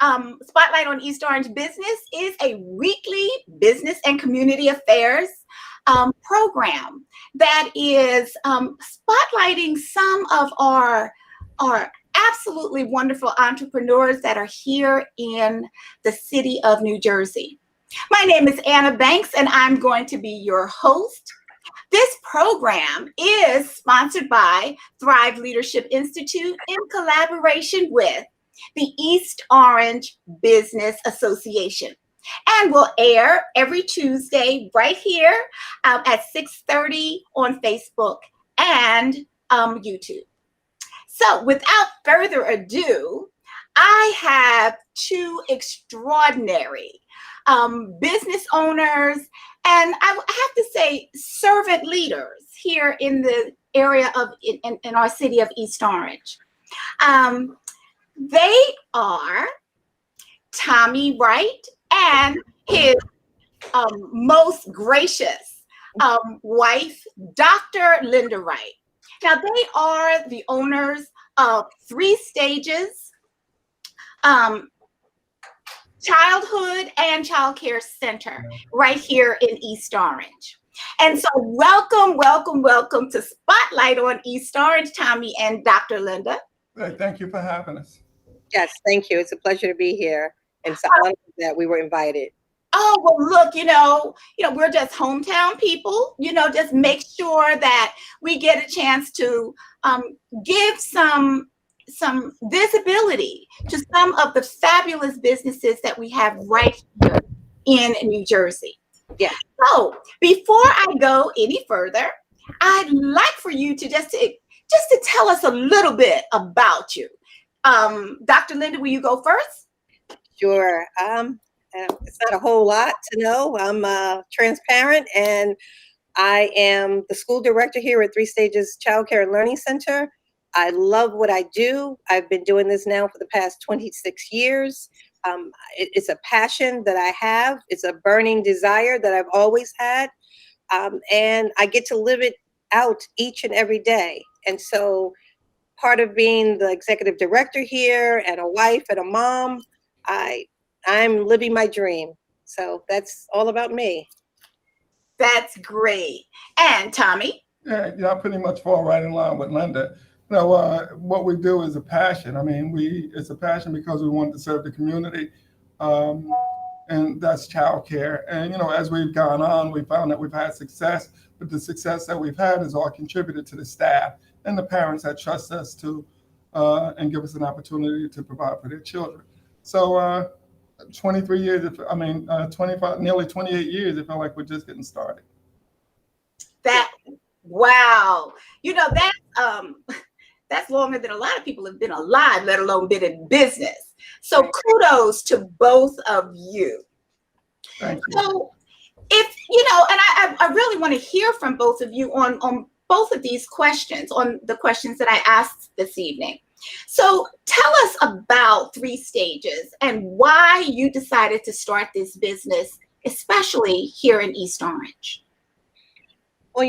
Spotlight on East Orange Business is a weekly business and community affairs program that is spotlighting some of our absolutely wonderful entrepreneurs that are here in the city of New Jersey. My name is Anna Banks, and I'm going to be your host. This program is sponsored by Thrive Leadership Institute in collaboration with the East Orange Business Association, and will air every Tuesday right here at 6:30 on Facebook and YouTube. So without further ado, I have two extraordinary business owners, and I have to say servant leaders here in the area of in our city of East Orange. They are Tommy Wright and his most gracious wife, Dr. Linda Wright. Now, they are the owners of 3 Stages Childhood and Child Care Center right here in East Orange. And so welcome, welcome, welcome to Spotlight on East Orange, Tommy and Dr. Linda. Thank you for having us. Yes, thank you. It's a pleasure to be here, and it's an honor that we were invited. Oh, well, look, we're just hometown people, just make sure that we get a chance to give some visibility to some of the fabulous businesses that we have right here in New Jersey. Yeah. So before I go any further, I'd like for you to just to tell us a little bit about you. Dr. Linda, will you go first? Sure. It's not a whole lot to know. I'm transparent, and I am the school director here at 3 Stages Child Care and Learning Center. I love what I do. I've been doing this now for the past 26 years. It's a passion that I have. It's a burning desire that I've always had. And I get to live it out each and every day. And so part of being the executive director here and a wife and a mom, I'm living my dream. So that's all about me. That's great. And Tommy? Yeah, I pretty much fall right in line with Linda. What we do is a passion. I mean, it's a passion because we want to serve the community, and that's childcare. And, as we've gone on, we found that we've had success, but the success that we've had is all contributed to the staff and the parents that trust us to and give us an opportunity to provide for their children. So 23 years, 25, nearly 28 years, it felt like we're just getting started. Wow. That's longer than a lot of people have been alive, let alone been in business. So kudos to both of you. Thank you. So and I really want to hear from both of you on both of these questions, on the questions that I asked this evening. So tell us about 3 Stages and why you decided to start this business, especially here in East Orange. Well,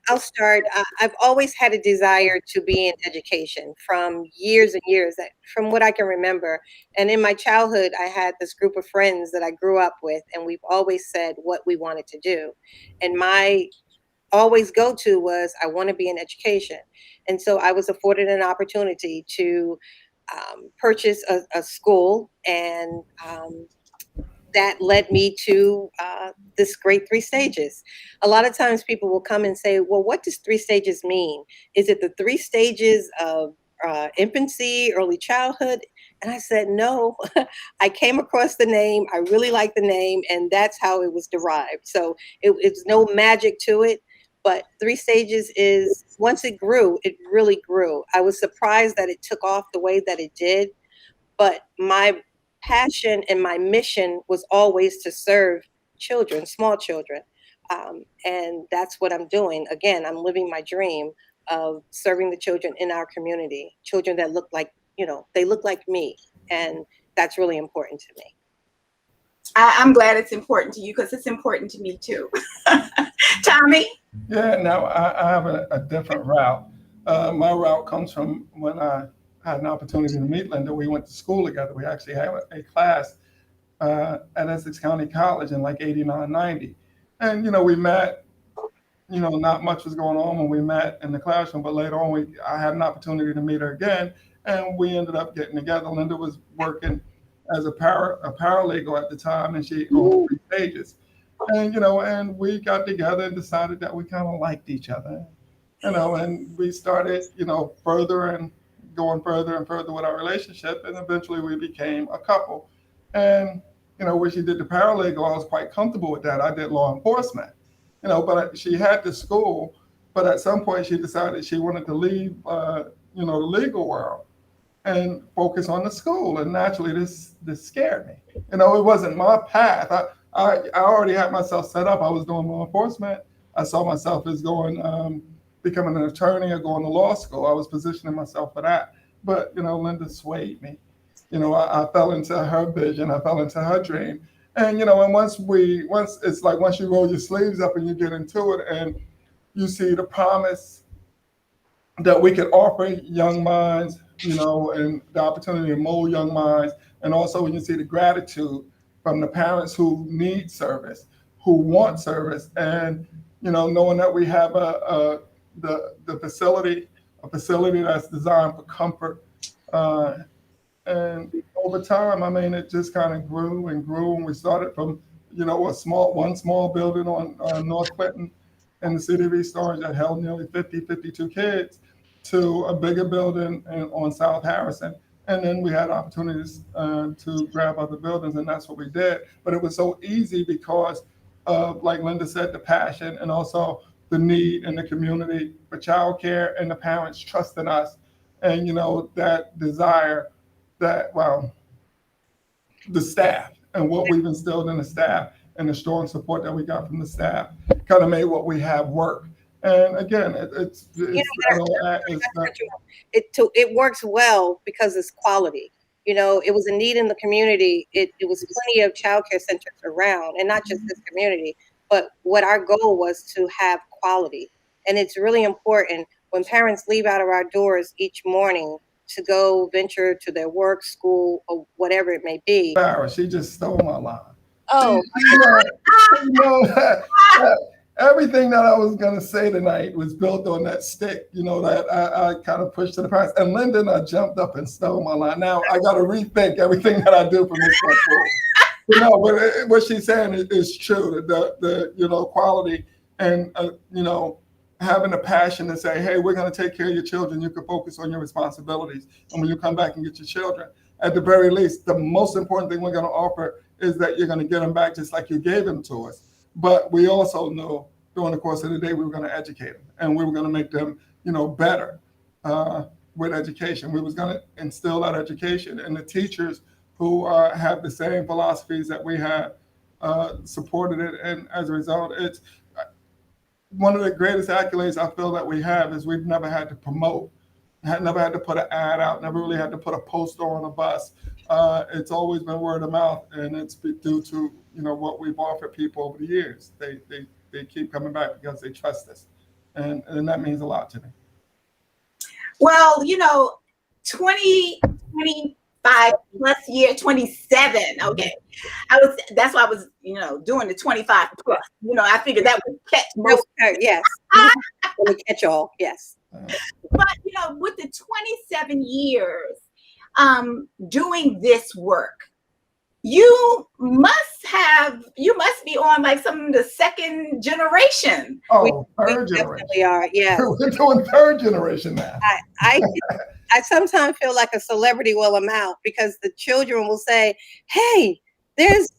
I'll start. I've always had a desire to be in education from years and years, from what I can remember. And in my childhood, I had this group of friends that I grew up with, and we've always said what we wanted to do. And my always go-to was, I want to be in education. And so I was afforded an opportunity to purchase a school, and that led me to this great 3 Stages. A lot of times people will come and say, well, what does 3 Stages mean? Is it the 3 stages of infancy, early childhood? And I said, no. I came across the name. I really like the name, and that's how it was derived. So it's no magic to it. But 3 Stages is, once it grew, it really grew. I was surprised that it took off the way that it did. But my passion and my mission was always to serve children, small children. And that's what I'm doing. Again, I'm living my dream of serving the children in our community, children that look like, they look like me. And that's really important to me. I'm glad it's important to you, because it's important to me too. Tommy? Yeah, now I have a different route. My route comes from when I had an opportunity to meet Linda. We went to school together. We actually had a class at Essex County College in like 89, 90. And, we met, not much was going on when we met in the classroom, but later on, I had an opportunity to meet her again, and we ended up getting together. Linda was working as a paralegal at the time, and she owned 3 pages. And, and we got together and decided that we kind of liked each other, and we started, further and going further and further with our relationship. And eventually we became a couple. And, when she did the paralegal, I was quite comfortable with that. I did law enforcement, but she had the school, but at some point she decided she wanted to leave, the legal world and focus on the school. And naturally this scared me. It wasn't my path. I already had myself set up. I was doing law enforcement. I saw myself as going, becoming an attorney or going to law school. I was positioning myself for that. But, Linda swayed me. I fell into her vision. I fell into her dream. And, and once it's like once you roll your sleeves up and you get into it and you see the promise that we could offer young minds, and the opportunity to mold young minds. And also when you see the gratitude from the parents who need service, who want service, and, knowing that we have the facility, a facility that's designed for comfort. And over time, I mean, it just kind of grew and grew. And we started from, one small building on North Clinton in the city of East Orange that held nearly 52 kids, to a bigger building on South Harrison. And then we had opportunities to grab other buildings, and that's what we did. But it was so easy because of, like Linda said, the passion, and also the need in the community for childcare, and the parents trusting us, and that desire that, the staff and what we've instilled in the staff and the strong support that we got from the staff kind of made what we have work. And again, it works well because it's quality. It was a need in the community. It was plenty of childcare centers around, and not just this community, but what our goal was to have quality. And it's really important when parents leave out of our doors each morning to go venture to their work, school, or whatever it may be. She just stole my line. Oh, everything that I was going to say tonight was built on that stick, that I kind of pushed to the past. And Linda and I jumped up and stole my line. Now I got to rethink everything that I do from this point forward. But what she's saying is true. The quality and, having a passion to say, hey, we're going to take care of your children. You can focus on your responsibilities. And when you come back and get your children, at the very least, the most important thing we're going to offer is that you're going to get them back just like you gave them to us. But we also knew during the course of the day, we were going to educate them, and we were going to make them, better with education. We was going to instill that education, and the teachers who have the same philosophies that we have supported it. And as a result, it's one of the greatest accolades I feel that we have is we've never had to promote, never had to put an ad out, never really had to put a poster on a bus. It's always been word of mouth, and it's due to what we've offered people over the years. They keep coming back because they trust us, and that means a lot to me. Well, 25 plus year, 27. Okay. That's why I was, doing the 25 plus. I figured that would catch most. Yes. Catch all. Yes. But, with the 27 years doing this work, you must be on like some of the second generation. Oh, third generation. We are, yeah. We're doing third generation now. I sometimes feel like a celebrity will I'm out, because the children will say, hey, there's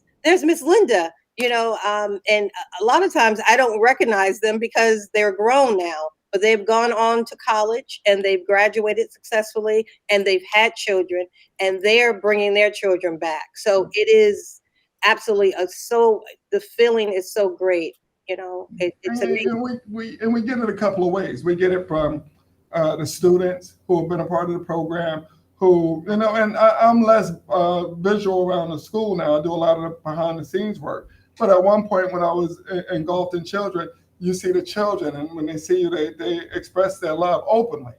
Miss Linda, and a lot of times I don't recognize them because they're grown now, but they've gone on to college and they've graduated successfully and they've had children and they're bringing their children back. So it is absolutely the feeling is so great. It's amazing. And we get it a couple of ways. We get it from the students who have been a part of the program, who, and I'm less visual around the school now. I do a lot of the behind the scenes work. But at one point when I was engulfed in children, you see the children, and when they see you, they express their love openly.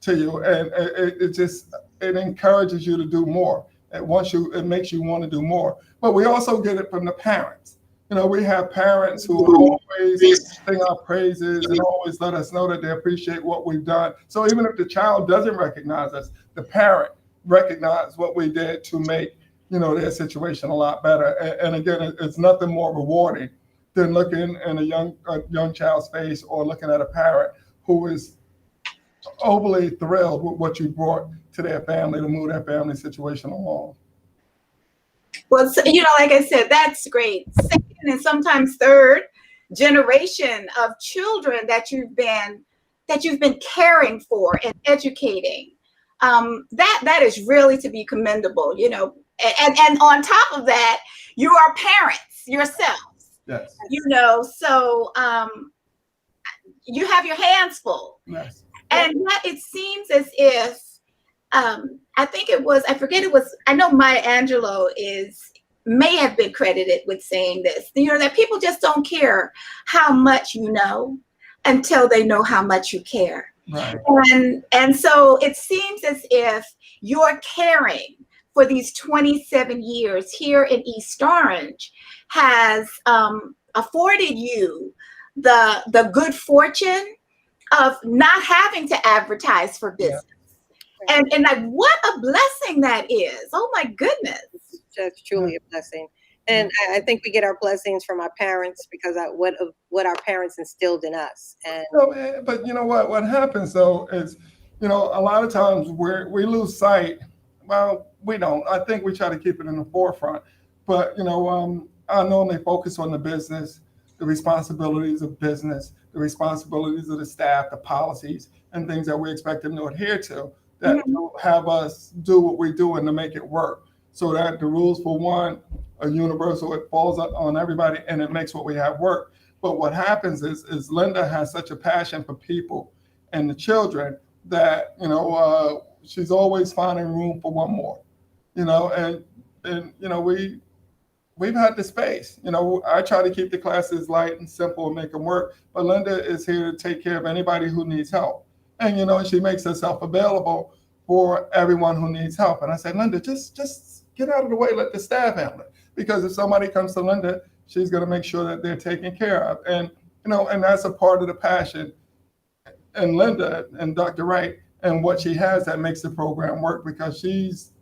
to you, and it encourages you to do more. It makes you want to do more. But we also get it from the parents. We have parents who always sing our praises and always let us know that they appreciate what we've done. So even if the child doesn't recognize us, the parent recognizes what we did to make their situation a lot better. And again, it's nothing more rewarding than looking in a young child's face or looking at a parent who is overly thrilled with what you brought to their family to move their family situation along. Well, like I said, that's great. Second and sometimes third generation of children that you've been caring for and educating. That is really to be commendable. And on top of that, you are parents yourselves. Yes. So you have your hands full. Yes. And yet it seems as if I know Maya Angelou may have been credited with saying this, that people just don't care how much you know until they know how much you care. Right. And so it seems as if your caring for these 27 years here in East Orange has afforded you the good fortune of not having to advertise for business. Yeah. And like, what a blessing that is. Oh my goodness. That's truly a blessing. And I think we get our blessings from our parents because of what our parents instilled in us. And but you know what happens though is, a lot of times we lose sight. Well, we don't. I think we try to keep it in the forefront. But I normally focus on the business, the responsibilities of business, the responsibilities of the staff, the policies and things that we expect them to adhere to that have us do what we do and to make it work. So that the rules for one are universal, it falls on everybody and it makes what we have work. But what happens is Linda has such a passion for people and the children that, she's always finding room for one more, and we've had the space. I try to keep the classes light and simple and make them work, but Linda is here to take care of anybody who needs help. And, she makes herself available for everyone who needs help. And I said, Linda, just get out of the way, let the staff handle it. Because if somebody comes to Linda, she's going to make sure that they're taken care of. And, and that's a part of the passion in Linda and Dr. Wright and what she has that makes the program work, because she's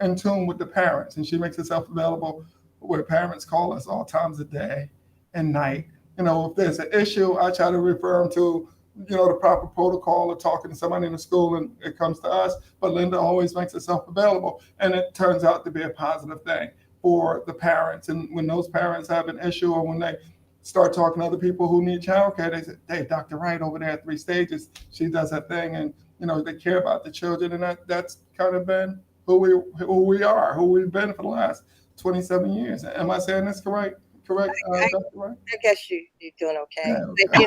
in tune with the parents and she makes herself available where parents call us all times of day and night. If there's an issue, I try to refer them to the proper protocol of talking to somebody in the school, and it comes to us. But Linda always makes herself available, and it turns out to be a positive thing for the parents. And when those parents have an issue or when they start talking to other people who need childcare, they say, hey, Dr. Wright over there at 3 Stages, she does her thing, and they care about the children, and that's kind of been who we are, who we've been for the last 27 years. Am I saying this correct? Dr. Wright? I guess you're doing okay. Yeah, okay.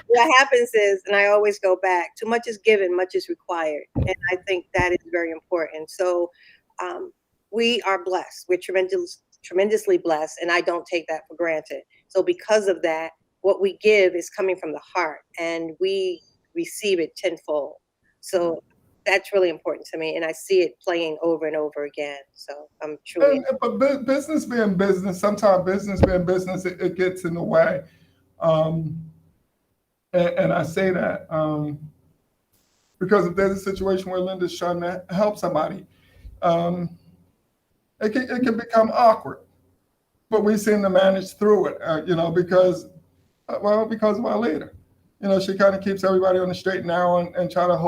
What happens is, and I always go back, too much is given, much is required. And I think that is very important. So we are blessed. We're tremendously blessed, and I don't take that for granted. So because of that, what we give is coming from the heart, and we receive it tenfold. So that's really important to me, and I see it playing over and over again. So I'm truly. But business being business, sometimes business being business, it gets in the way. And I say that because if there's a situation where Linda's trying to help somebody, it can become awkward. But we seem to manage through it, because of our leader. She kind of keeps everybody on the straight and narrow and try to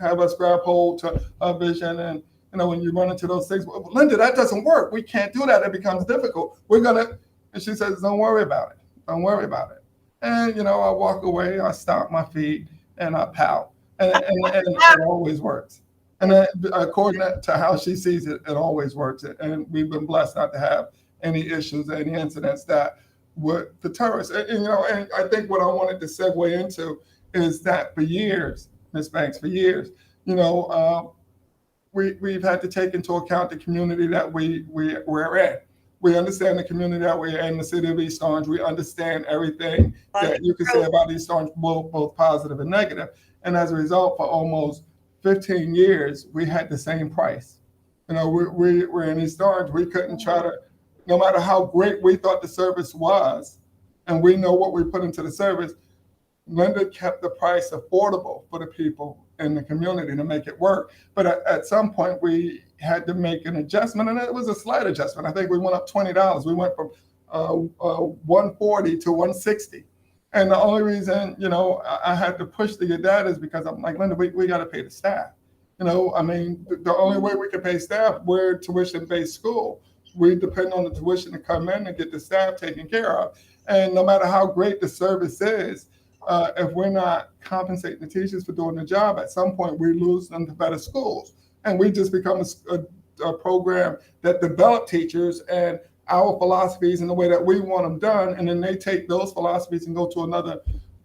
have us grab hold to our vision. And, when you run into those things, well, Linda, that doesn't work. We can't do that. It becomes difficult. And she says, don't worry about it. Don't worry about it. And, I walk away, I stomp my feet and I pout. And it always works. And then, according to how she sees it, it always works. And we've been blessed not to have any issues, any incidents that would deter us. And I think what I wanted to segue into is that for years, Ms. Banks, we've had to take into account the community that we're in. We understand the community that we're in, the city of East Orange. We understand everything that you can say about East Orange, both positive and negative. And as a result, for almost 15 years, we had the same price. We're in East Orange. We couldn't try to, no matter how great we thought the service was, and we know what we put into the service, Linda kept the price affordable for the people in the community to make it work. But at some point, we had to make an adjustment, and it was a slight adjustment. I think we went up $20. We went from 140 to 160. And the only reason, I had to push to get that is because I'm like, Linda, we got to pay the staff. The only way we can pay staff, we're a tuition-based school. We depend on the tuition to come in and get the staff taken care of. And no matter how great the service is, if we're not compensating the teachers for doing the job, at some point we lose them to better schools. And we just become a program that develop teachers and our philosophies in the way that we want them done. And then they take those philosophies and go to another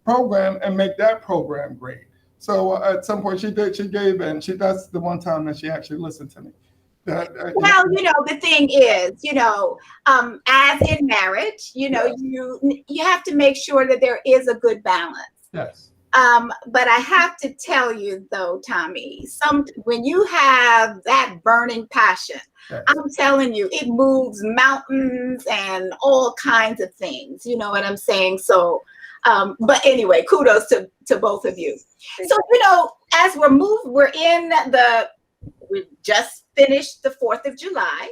program and make that program great. So at some point she gave in. That's the one time that she actually listened to me. Well, the thing is, as in marriage, you have to make sure that there is a good balance. Yes. But I have to tell you though, Tommy, when you have that burning passion, yes, I'm telling you, it moves mountains and all kinds of things. You know what I'm saying? So, but anyway, kudos to both of you. So, as we just finished the 4th of July,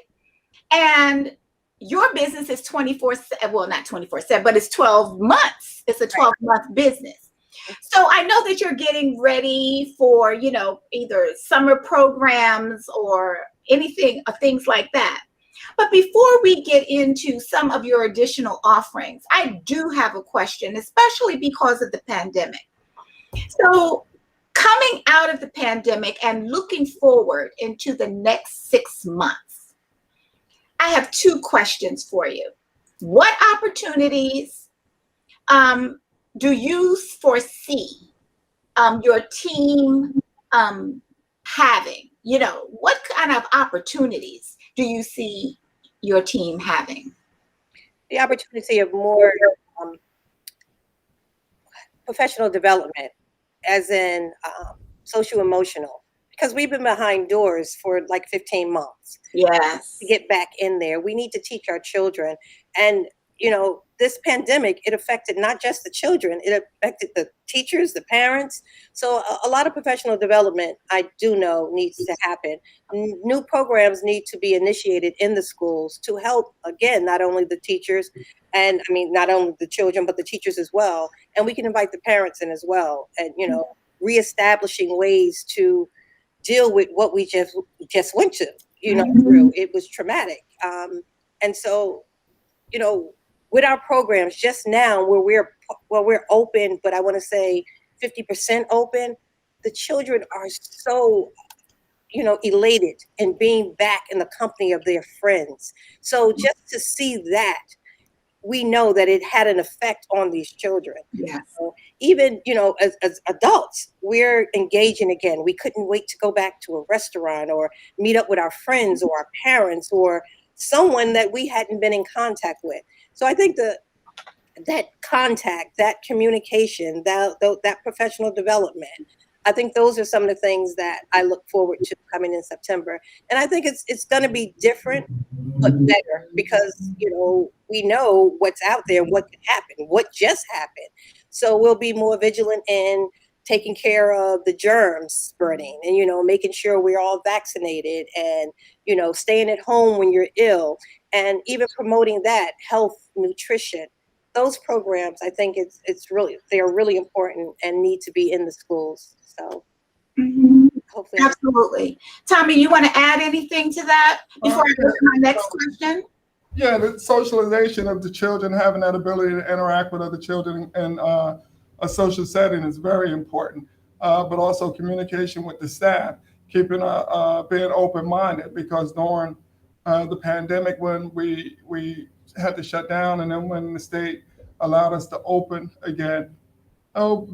and your business is 24/7, well, not 24/7, but it's 12 months. It's a 12-month business. So I know that you're getting ready for, either summer programs or anything, things like that. But before we get into some of your additional offerings, I do have a question, especially because of the pandemic. So coming out of the pandemic and looking forward into the next 6 months, I have 2 questions for you. What opportunities do you foresee your team having? What kind of opportunities do you see your team having? The opportunity of more professional development, as in social emotional, because we've been behind doors for like 15 months. Yes. To get back in there, we need to teach our children. And this pandemic, it affected not just the children, it affected the teachers, the parents. So a lot of professional development, I do know, needs to happen. New programs need to be initiated in the schools to help, again, not only the teachers, and not only the children, but the teachers as well. And we can invite the parents in as well. And, reestablishing ways to deal with what we just went to, through. It was traumatic. And so, with our programs just now, where we're open, but I want to say 50% open, the children are so, elated in being back in the company of their friends. So just to see that, we know that it had an effect on these children. Yes. So even, as adults, we're engaging again. We couldn't wait to go back to a restaurant or meet up with our friends or our parents or someone that we hadn't been in contact with. So I think that contact, that communication, that professional development, I think those are some of the things that I look forward to coming in September. And I think it's going to be different, but better, because, we know what's out there, what could happen, what just happened. So we'll be more vigilant in taking care of the germs spreading and, making sure we're all vaccinated and, staying at home when you're ill, and even promoting that health, nutrition. Those programs, I think they're really important and need to be in the schools. So hopefully. Absolutely. Tommy, you want to add anything to that before I go to my next question? Yeah, the socialization of the children, having that ability to interact with other children in a social setting is very important. But also communication with the staff, keeping being open-minded, because during the pandemic, when we had to shut down, and then when the state allowed us to open again,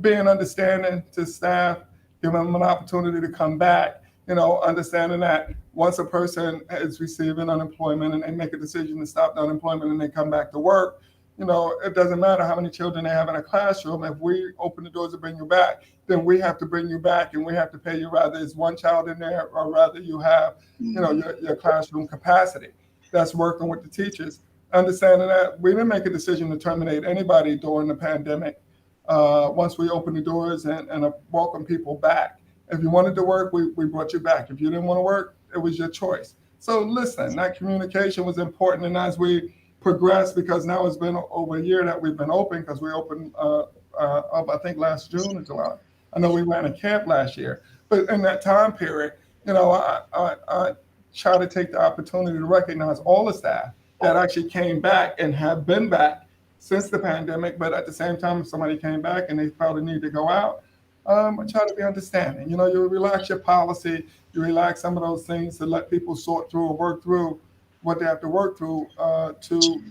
being understanding to staff, giving them an opportunity to come back, understanding that once a person is receiving unemployment and they make a decision to stop the unemployment and they come back to work, it doesn't matter how many children they have in a classroom. If we open the doors to bring you back, then we have to bring you back, and we have to pay you rather it's one child in there or rather you have, your classroom capacity. That's working with the teachers. Understanding that we didn't make a decision to terminate anybody during the pandemic. Once we opened the doors and welcome people back. If you wanted to work, we brought you back. If you didn't want to work, it was your choice. So listen, that communication was important. And as we progress, because now it's been over a year that we've been open, because we opened up, I think, last June or July. I know we ran a camp last year. But in that time period, I try to take the opportunity to recognize all the staff that actually came back and have been back since the pandemic. But at the same time, if somebody came back and they felt a need to go out, I try to be understanding. You relax your policy, you relax some of those things to let people sort through or work through what they have to work through to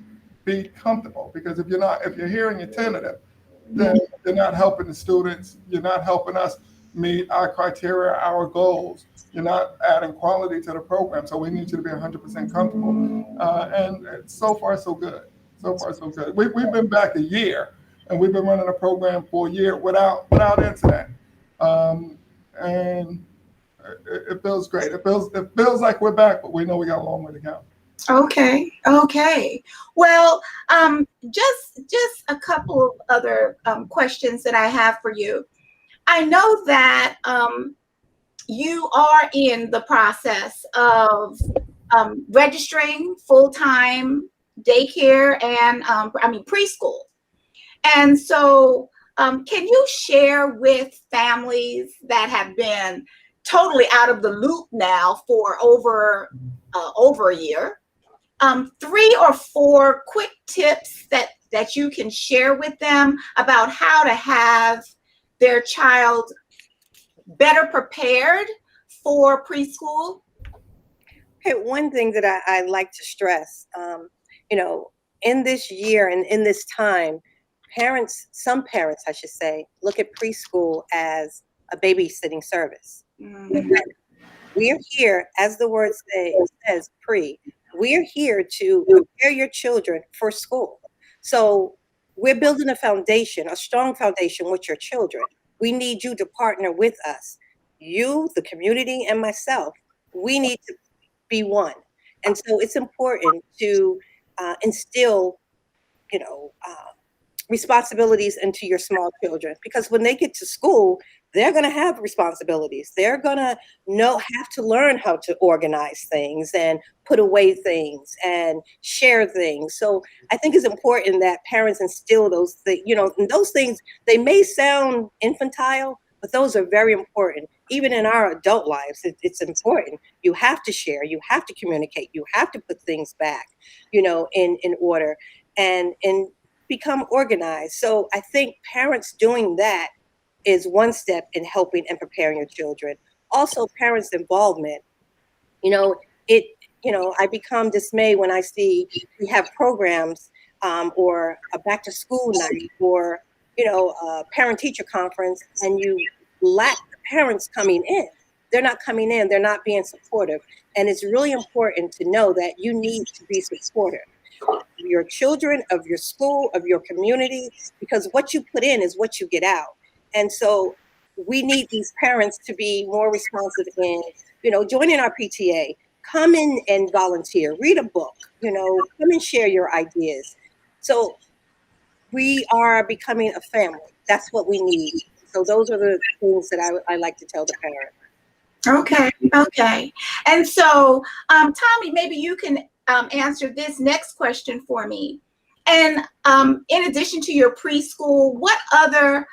be comfortable. Because if you're hearing you're tentative, then you're not helping the students, you're not helping us meet our criteria, our goals. You're not adding quality to the program. So we need you to be 100% comfortable. And so far, so good. So far, so good. We've been back a year, and we've been running a program for a year without incident. And it feels great. It feels like we're back, but we know we got a long way to go. Okay. Well, just a couple of other questions that I have for you. I know that you are in the process of registering full-time daycare and preschool. And so can you share with families that have been totally out of the loop now for over a year, 3 or 4 quick tips that you can share with them about how to have their child better prepared for preschool? Okay, one thing that I like to stress, in this year and in this time, some parents, I should say, look at preschool as a babysitting service. Mm-hmm. We're here, as the word says, we're here to prepare your children for school. So we're building a foundation, a strong foundation with your children. We need you to partner with us. You, the community, and myself, we need to be one. And so it's important to instill, responsibilities into your small children, because when they get to school, they're going to have responsibilities. They're going to have to learn how to organize things and put away things and share things. So I think it's important that parents instill those things, and those things, they may sound infantile, but those are very important. Even in our adult lives, it's important. You have to share, you have to communicate, you have to put things back, in order and become organized. So I think parents doing that is one step in helping and preparing your children. Also, parents' involvement. I become dismayed when I see we have programs or a back to school night or, a parent-teacher conference, and you lack the parents coming in. They're not coming in. They're not being supportive. And it's really important to know that you need to be supportive of your children, of your school, of your community, because what you put in is what you get out. And so we need these parents to be more responsive in, joining our PTA, come in and volunteer, read a book, come and share your ideas. So we are becoming a family. That's what we need. So those are the things that I like to tell the parent. Okay. And so, Tommy, maybe you can answer this next question for me. And in addition to your preschool, what other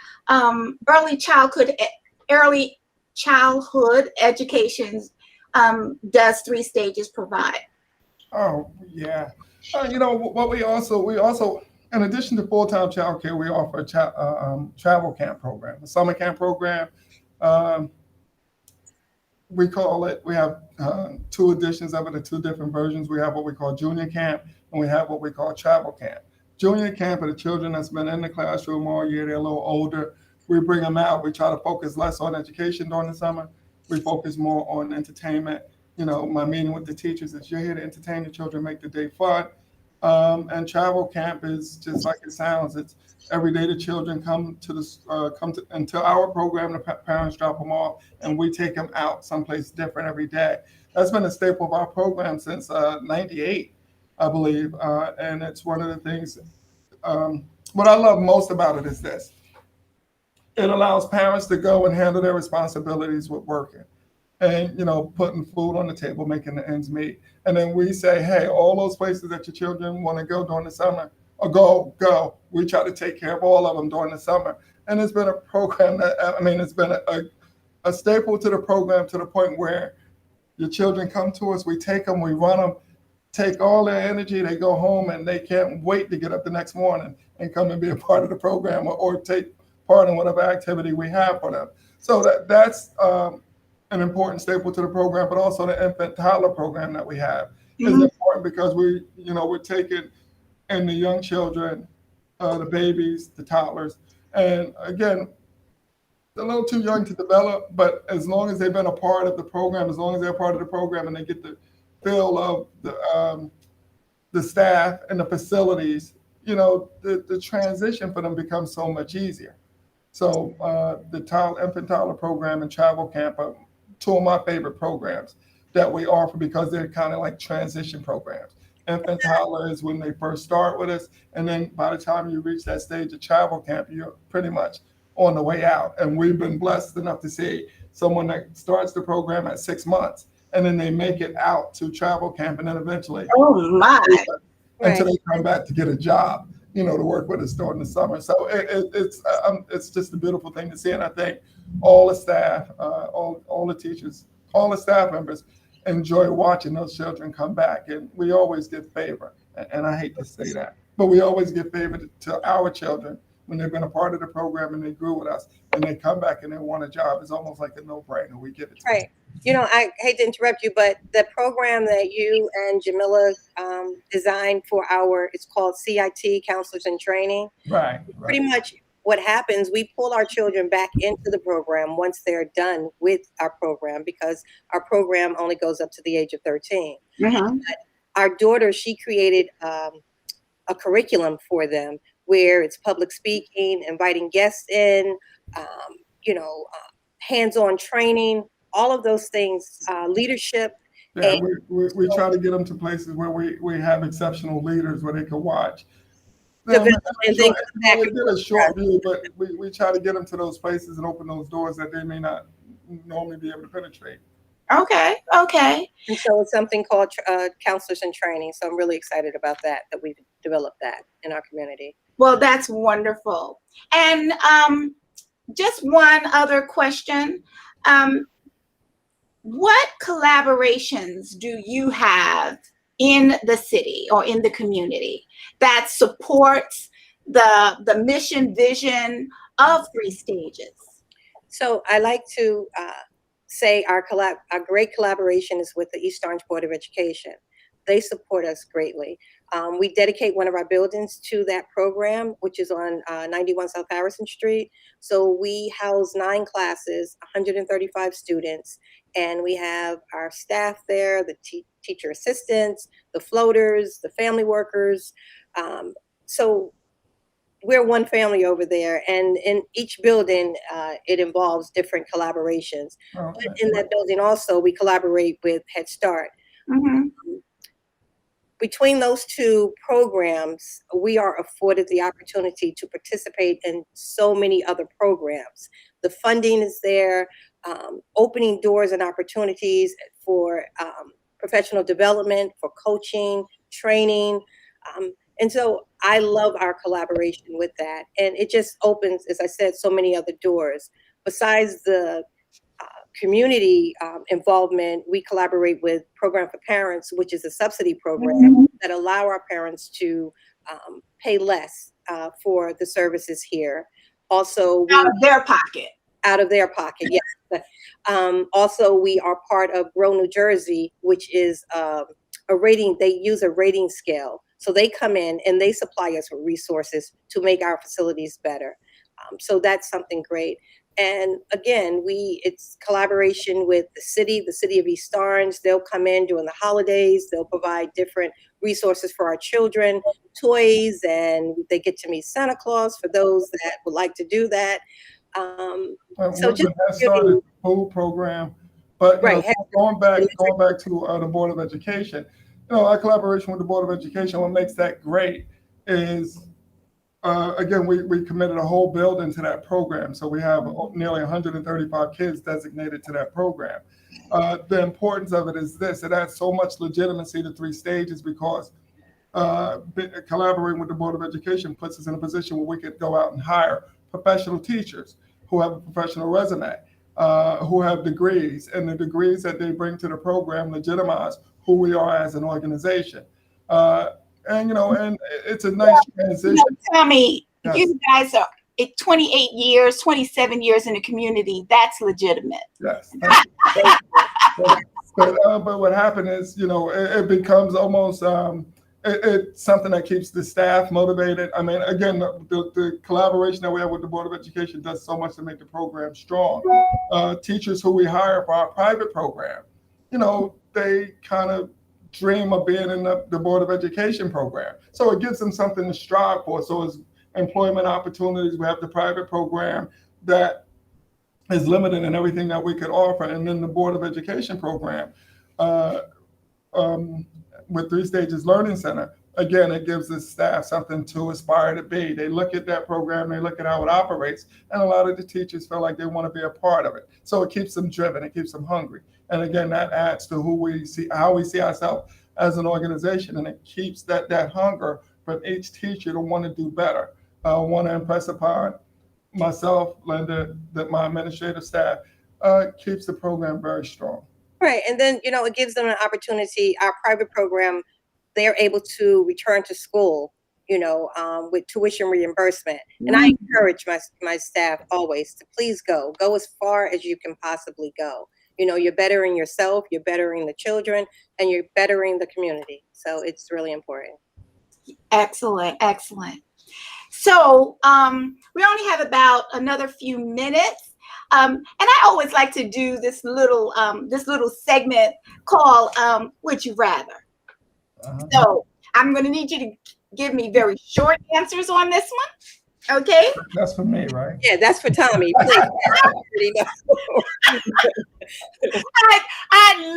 early childhood education does 3 Stages provide? Oh yeah, what we also in addition to full-time child care, we offer a travel camp program, a summer camp program. We call it. We have 2 editions of it, or 2 different versions. We have what we call junior camp, and we have what we call travel camp. Junior camp are the children that's been in the classroom all year. They're a little older. We bring them out. We try to focus less on education during the summer. We focus more on entertainment, my meeting with the teachers is you're here to entertain the children, make the day fun. And travel camp is just like it sounds. It's every day the children come to into our program. The parents drop them off, and we take them out someplace different every day. That's been a staple of our program since '98, I believe, and it's one of the things. What I love most about it is this: it allows parents to go and handle their responsibilities with working and putting food on the table, making the ends meet. And then we say, hey, all those places that your children want to go during the summer, or go. We try to take care of all of them during the summer. And it's been a program that, it's been a staple to the program, to the point where your children come to us, we take them, we run them, take all their energy, they go home, and they can't wait to get up the next morning and come and be a part of the program, or take part in whatever activity we have for them. So that's an important staple to the program, but also the infant toddler program that we have is important, because we're taking in the young children, the babies, the toddlers, and again, they're a little too young to develop, but as long as they've been a part of the program, as long as they're part of the program and they get the feel of the staff and the facilities, the transition for them becomes so much easier. So the infant toddler program and travel camp are two of my favorite programs that we offer, because they're kind of like transition programs. Infant toddler is when they first start with us, and then by the time you reach that stage of travel camp, you're pretty much on the way out. And we've been blessed enough to see someone that starts the program at 6 months, and then they make it out to travel camp, and then eventually, Oh my! until they come back to get a job, to work with us during the summer. So it's just a beautiful thing to see, and I think all the staff, all the teachers, all the staff members enjoy watching those children come back. And we always give favor, and I hate to say that, but we always give favor to our children when they've been a part of the program and they grew with us, and they come back and they want a job. It's almost like a no-brainer. We give it to them. I hate to interrupt you, but the program that you and Jamila designed for it's called CIT, Counselors in Training. Right. Pretty much what happens, we pull our children back into the program once they're done with our program, because our program only goes up to the age of 13. Mm-hmm. Our daughter, she created a curriculum for them where it's public speaking, inviting guests in, hands-on training, all of those things, leadership. Yeah, we try to get them to places where we have exceptional leaders where they can watch. They did a short view, but we try to get them to those places and open those doors that they may not normally be able to penetrate. Okay. And so it's something called Counselors in Training. So I'm really excited about that we've developed that in our community. Well, that's wonderful. And just one other question. What collaborations do you have in the city or in the community that supports the mission vision of Three Stages? So I like to say our great collaboration is with the East Orange Board of Education. They support us greatly. We dedicate one of our buildings to that program, which is on 91 South Harrison Street. So we house 9 classes, 135 students, and we have our staff there, the teacher assistants, the floaters, the family workers. So we're one family over there, and in each building, it involves different collaborations. Okay. But in that building also, we collaborate with Head Start. Mm-hmm. Between those two programs, we are afforded the opportunity to participate in so many other programs. The funding is there, opening doors and opportunities for professional development, for coaching, training. And so I love our collaboration with that. And it just opens, as I said, so many other doors. Besides the community involvement, we collaborate with Program for Parents, which is a subsidy program that allow our parents to pay less for the services here. Also, Out of their pocket. Out of their pocket, yes. Also, we are part of Grow New Jersey, which is a rating. They use a rating scale. So they come in and they supply us with resources to make our facilities better. So that's something great. And again, it's collaboration with the city of East Orange. They'll come in during the holidays. They'll provide different resources for our children, toys, and they get to meet Santa Claus for those that would like to do that. So just When that started the food program, but right. going back to the Board of Education, our collaboration with the Board of Education, what makes that great is again, we committed a whole building to that program. So we have nearly 135 kids designated to that program. The importance of it is this: it adds so much legitimacy to 3 stages because collaborating with the Board of Education puts us in a position where we could go out and hire professional teachers who have a professional resume, who have degrees, and the degrees that they bring to the program legitimize who we are as an organization. And it's a nice transition. Tommy, Yes. you guys are 28 years, 27 years in the community. That's legitimate. Yes. But what happened is, it becomes almost it's something that keeps the staff motivated. I mean, again, the collaboration that we have with the Board of Education does so much to make the program strong. Teachers who we hire for our private program, they kind of dream of being in the Board of Education program. So it gives them something to strive for. So as employment opportunities, we have the private program that is limited in everything that we could offer. And then the Board of Education program with 3 Stages Learning Center, again, it gives the staff something to aspire to be. They look at that program, they look at how it operates, and a lot of the teachers feel like they want to be a part of it. So it keeps them driven, it keeps them hungry. And again, that adds to how we see ourselves as an organization, and it keeps that hunger from each teacher to want to do better. I want to impress upon myself, Linda, that my administrative staff keeps the program very strong. Right. And then, it gives them an opportunity. Our private program, they're able to return to school, with tuition reimbursement. And I encourage my staff always to please go as far as you can possibly go. You're bettering yourself, you're bettering the children, and you're bettering the community. So it's really important. Excellent. So we only have about another few minutes. And I always like to do this little segment called Would You Rather? So I'm going to need you to give me very short answers on this one. Okay? That's for me, right? Yeah, that's for Tommy. I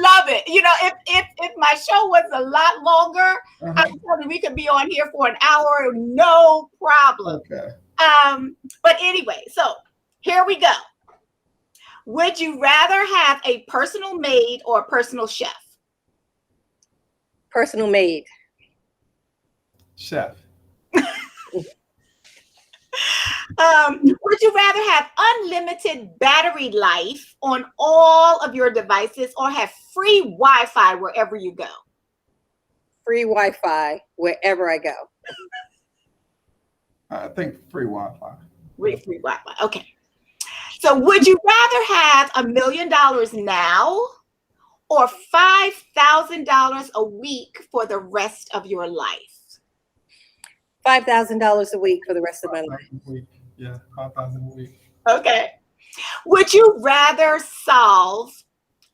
love it. If my show was a lot longer, I'm telling you, we could be on here for an hour, no problem. Okay. But anyway, so here we go. Would you rather have a personal maid or a personal chef? Personal maid. Chef. Would you rather have unlimited battery life on all of your devices or have free Wi-Fi wherever you go? Free Wi-Fi wherever I go. I think free Wi-Fi. Free Wi-Fi. Okay. So would you rather have $1 million now or $5,000 a week for the rest of your life? $5,000 a week for the rest of my life. Yeah, $5,000 a week. Okay. Would you rather solve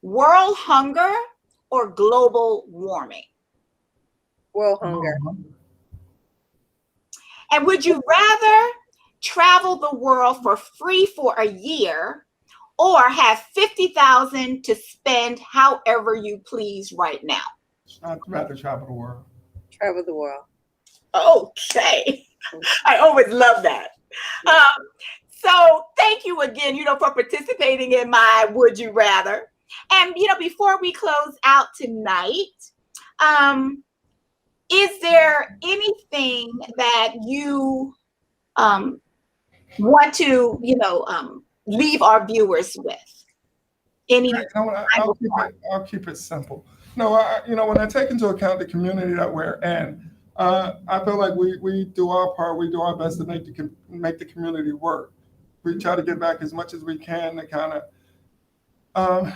world hunger or global warming? World hunger. And would you rather travel the world for free for a year or have $50,000 to spend however you please right now? I'd rather travel the world. Travel the world. Okay. I always love that. So thank you again, for participating in my Would You Rather. And, before we close out tonight, is there anything that you want to, leave our viewers with? I'll keep it simple. No, when I take into account the community that we're in, I feel like we do our part. We do our best to make the community work. We try to give back as much as we can to kind of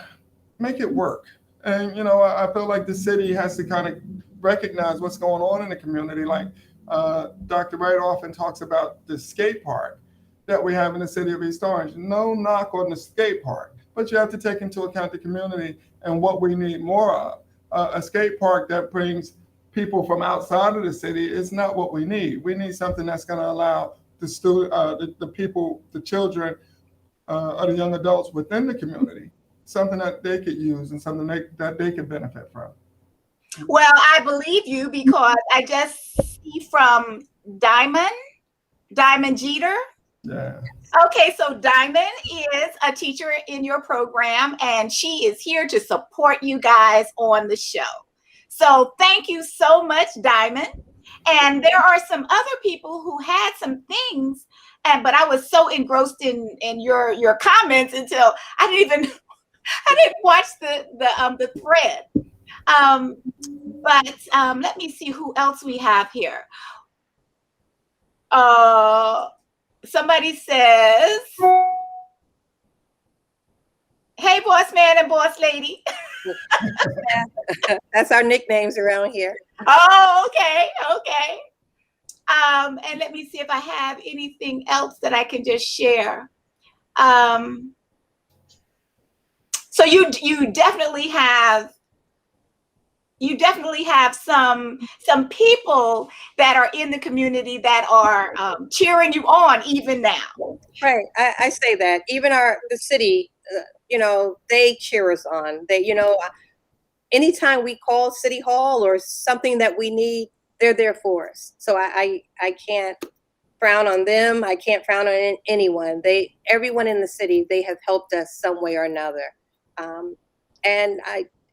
make it work. And, I feel like the city has to kind of recognize what's going on in the community. Like Dr. Wright often talks about the skate park. that we have in the city of East Orange. No knock on the skate park, but you have to take into account the community and what we need more of. A skate park that brings people from outside of the city is not what we need. We need something that's going to allow the people, the children, or the young adults within the community, something that they could use and something that they could benefit from. Well, I believe you because I just see from Diamond Jeter. Yeah. Okay, so Diamond is a teacher in your program, and she is here to support you guys on the show. So thank you so much, Diamond. And there are some other people who had some things, but I was so engrossed in your comments until I didn't watch the thread. But let me see who else we have here. Somebody says, "Hey, boss man and boss lady." That's our nicknames around here. Oh, okay. And let me see if I have anything else that I can just share. So you definitely have some people that are in the community that are cheering you on even now. Right. I say that even the city, they cheer us on. They, anytime we call City Hall or something that we need, they're there for us. So I can't frown on them. I can't frown on anyone. Everyone in the city, they have helped us some way or another. And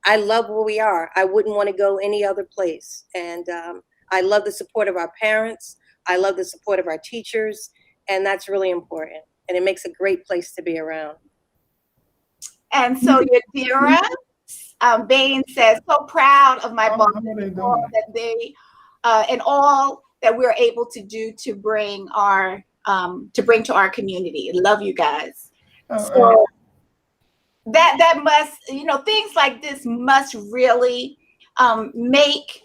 I love where we are. I wouldn't want to go any other place. And I love the support of our parents. I love the support of our teachers. And that's really important. And it makes a great place to be around. And so Yadira Bain says, "So proud of my boss and all that they and all that we're able to do to bring to our community. Love you guys." So that must, things like this must really make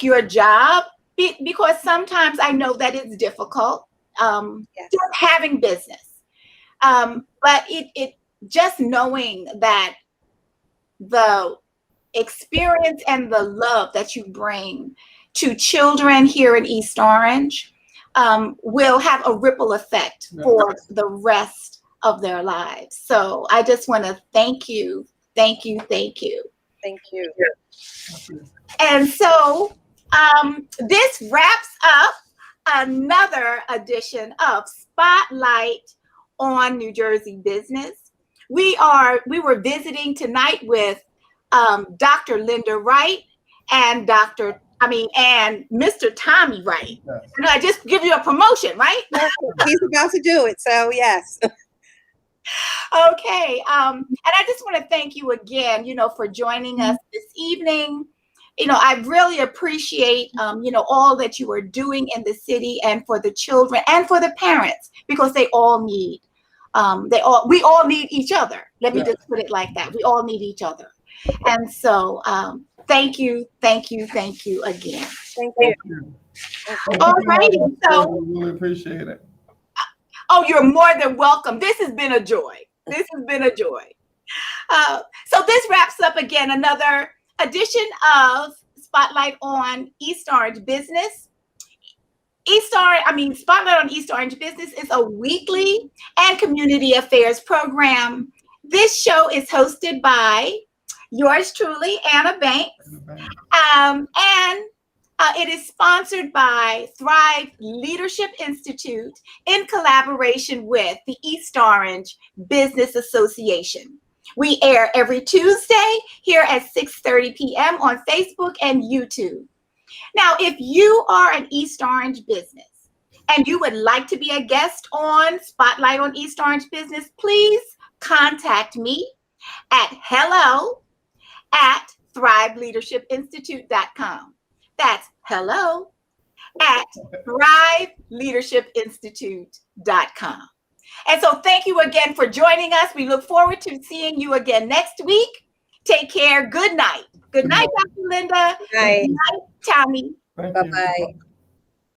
your job, because sometimes I know that it's difficult just having business, but it just knowing that the experience and the love that you bring to children here in East Orange will have a ripple effect for the rest of their lives. So I just want to thank you. Thank you. And so this wraps up another edition of Spotlight on New Jersey Business. We were visiting tonight with Dr. Linda Wright and Mr. Tommy Wright. Yes. I just give you a promotion, right? He's about to do it, so yes. Okay, and I just want to thank you again, for joining us this evening. I really appreciate, all that you are doing in the city and for the children and for the parents, because they all need, we all need each other. Let me just put it like that. We all need each other. And so, thank you again. Thank you. All righty. So, we really appreciate it. Oh, you're more than welcome. This has been a joy. So this wraps up again another edition of Spotlight on East Orange Business. Spotlight on East Orange Business is a weekly and community affairs program. This show is hosted by yours truly, Anna Banks, and it is sponsored by Thrive Leadership Institute in collaboration with the East Orange Business Association. We air every Tuesday here at 6:30 p.m. on Facebook and YouTube. Now, if you are an East Orange business and you would like to be a guest on Spotlight on East Orange Business, please contact me at hello@thriveleadershipinstitute.com. That's hello@thriveleadershipinstitute.com. And so thank you again for joining us. We look forward to seeing you again next week. Take care. Good night. Good night, Dr. Linda. Good night. Good night, Tommy. Thank you. Bye-bye.